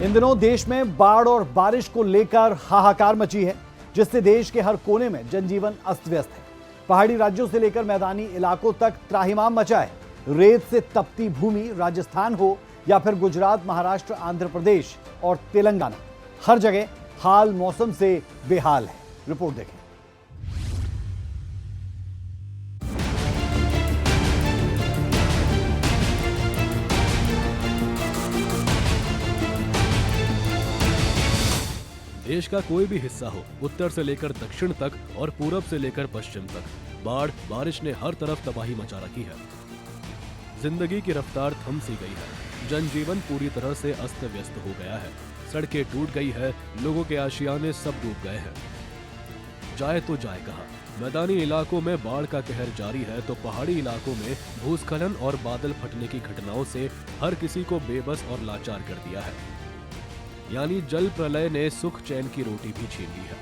इन दिनों देश में बाढ़ और बारिश को लेकर हाहाकार मची है, जिससे देश के हर कोने में जनजीवन अस्त व्यस्त है। पहाड़ी राज्यों से लेकर मैदानी इलाकों तक त्राहिमाम मचा है। रेत से तपती भूमि, राजस्थान हो या फिर गुजरात, महाराष्ट्र, आंध्र प्रदेश और तेलंगाना, हर जगह हाल मौसम से बेहाल है। रिपोर्ट देखें। देश का कोई भी हिस्सा हो, उत्तर से लेकर दक्षिण तक और पूरब से लेकर पश्चिम तक, बाढ़ बारिश ने हर तरफ तबाही मचा रखी है। जिंदगी की रफ्तार थम सी गई है। जनजीवन पूरी तरह से अस्त व्यस्त हो गया है। सड़कें टूट गई है, लोगों के आशियाने सब डूब गए हैं। जाए तो जाए कहाँ? मैदानी इलाकों में बाढ़ का कहर जारी है तो पहाड़ी इलाकों में भूस्खलन और बादल फटने की घटनाओं से हर किसी को बेबस और लाचार कर दिया है। यानी जल प्रलय ने सुख चैन की रोटी भी छीन ली है।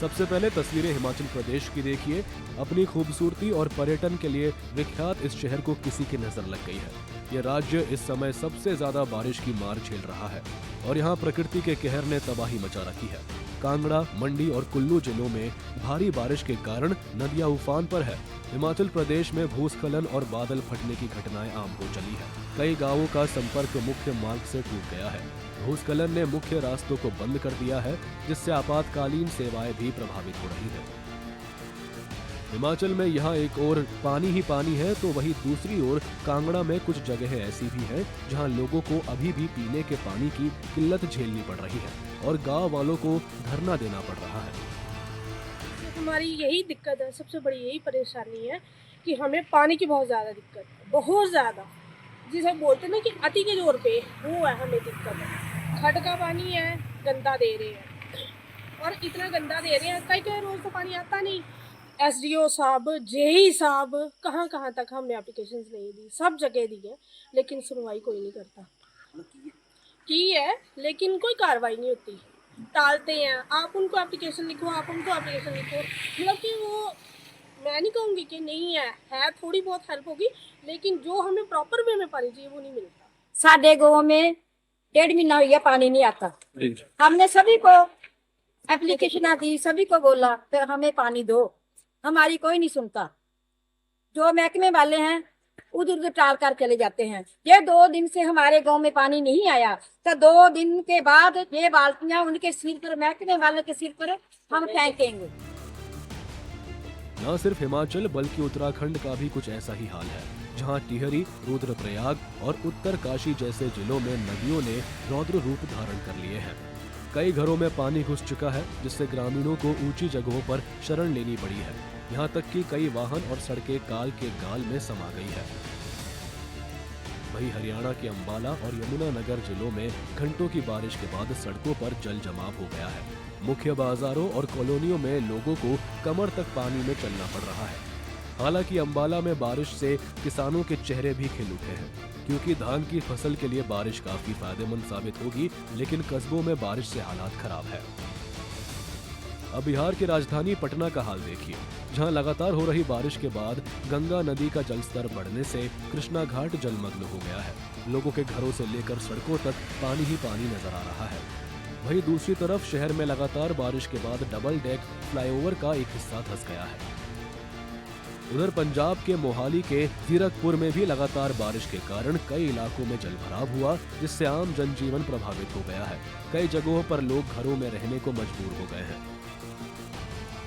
सबसे पहले तस्वीरें हिमाचल प्रदेश की देखिए। अपनी खूबसूरती और पर्यटन के लिए विख्यात इस शहर को किसी की नजर लग गई है। यह राज्य इस समय सबसे ज्यादा बारिश की मार झेल रहा है और यहाँ प्रकृति के कहर ने तबाही मचा रखी है। कांगड़ा, मंडी और कुल्लू जिलों में भारी बारिश के कारण नदियां उफान पर है। हिमाचल प्रदेश में भूस्खलन और बादल फटने की घटनाएं आम हो चली है। कई गांवों का संपर्क मुख्य मार्ग से टूट गया है। भूस्खलन ने मुख्य रास्तों को बंद कर दिया है, जिससे आपातकालीन सेवाएं भी प्रभावित हो रही है। हिमाचल में यहाँ एक ओर पानी ही पानी है तो वहीं दूसरी ओर कांगड़ा में कुछ जगहें ऐसी भी हैं जहाँ लोगों को अभी भी पीने के पानी की किल्लत झेलनी पड़ रही है और गांव वालों को धरना देना पड़ रहा है। हमारी यही दिक्कत है, सबसे बड़ी यही परेशानी है कि हमें पानी की बहुत ज़्यादा दिक्कत है, बहुत ज़्यादा। जिसे बोलते हैं ना कि अति के जोर पे, वो है हमें दिक्कत है। खड का पानी है, गंदा दे रहे हैं और इतना गंदा दे रहे हैं, कई रोज़ तो पानी आता नहीं। SDO साहब, JE साहब, कहाँ कहाँ तक हमने एप्लीकेशंस नहीं दी, सब जगह दी है, लेकिन सुनवाई कोई नहीं करता। की है लेकिन कोई कार्रवाई नहीं होती, टालते हैं। आप उनको एप्लीकेशन लिखो, आप उनको एप्लीकेशन लिखो, मतलब कि वो, मैं नहीं कहूँगी कि नहीं है थोड़ी बहुत हेल्प होगी, लेकिन जो हमें प्रॉपर वे में पानी चाहिए वो नहीं मिलता। साढ़े गाँव में 1.5 महीना हो गया पानी नहीं आता। हमने सभी को एप्लीकेशन दी, सभी को बोला तो हमें पानी दो, हमारी कोई नहीं सुनता। जो महकमे वाले हैं उधर उधर टाल कर चले जाते हैं। ये 2 दिन से हमारे गांव में पानी नहीं आया तो 2 दिन के बाद ये बाल्टियां उनके सिर पर, महकमे वालों के सिर पर हम फेंकेंगे। न सिर्फ हिमाचल बल्कि उत्तराखंड का भी कुछ ऐसा ही हाल है, जहां टिहरी, रुद्रप्रयाग और उत्तरकाशी जैसे जिलों में नदियों ने रौद्र रूप धारण कर लिए हैं। कई घरों में पानी घुस चुका है, जिससे ग्रामीणों को ऊंची जगहों पर शरण लेनी पड़ी है। यहाँ तक कि कई वाहन और सड़कें काल के गाल में समा गई है। वहीं हरियाणा के अंबाला और यमुनानगर जिलों में घंटों की बारिश के बाद सड़कों पर जल जमाव हो गया है। मुख्य बाजारों और कॉलोनियों में लोगों को कमर तक पानी में चलना पड़ रहा है। हालांकि अंबाला में बारिश से किसानों के चेहरे भी खिल उठे हैं, क्योंकि धान की फसल के लिए बारिश काफी फायदेमंद साबित होगी, लेकिन कस्बों में बारिश से हालात खराब है। अब बिहार की राजधानी पटना का हाल देखिए, जहां लगातार हो रही बारिश के बाद गंगा नदी का जलस्तर बढ़ने से कृष्णा घाट जलमग्न हो गया है। लोगों के घरों से लेकर सड़कों तक पानी ही पानी नजर आ रहा है। वहीं दूसरी तरफ शहर में लगातार बारिश के बाद डबल डेक फ्लाईओवर का एक हिस्सा धंस गया है। उधर पंजाब के मोहाली के जीरकपुर में भी लगातार बारिश के कारण कई इलाकों में जलभराव हुआ, जिससे आम जनजीवन प्रभावित हो गया है। कई जगहों पर लोग घरों में रहने को मजबूर हो गए हैं।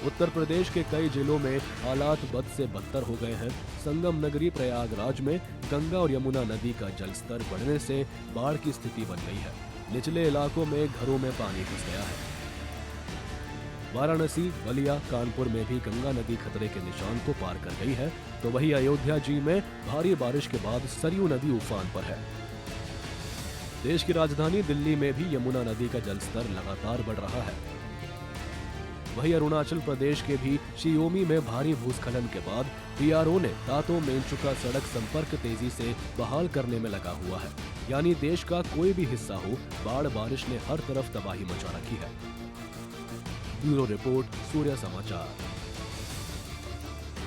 उत्तर प्रदेश के कई जिलों में हालात बद से बदतर हो गए हैं। संगम नगरी प्रयागराज में गंगा और यमुना नदी का जलस्तर बढ़ने से बाढ़ की स्थिति बन गई है। निचले इलाकों में घरों में पानी घुस गया है। वाराणसी, बलिया, कानपुर में भी गंगा नदी खतरे के निशान को पार कर गई है, तो वहीं अयोध्या जी में भारी बारिश के बाद सरयू नदी उफान पर है। देश की राजधानी दिल्ली में भी यमुना नदी का जलस्तर लगातार बढ़ रहा है। वहीं अरुणाचल प्रदेश के भी शियोमी में भारी भूस्खलन के बाद PRO ने तातो मेंचुका सड़क संपर्क तेजी से बहाल करने में लगा हुआ है। यानी देश का कोई भी हिस्सा हो, बाढ़ बारिश ने हर तरफ तबाही मचा रखी है। ब्यूरो रिपोर्ट, सूर्य समाचार।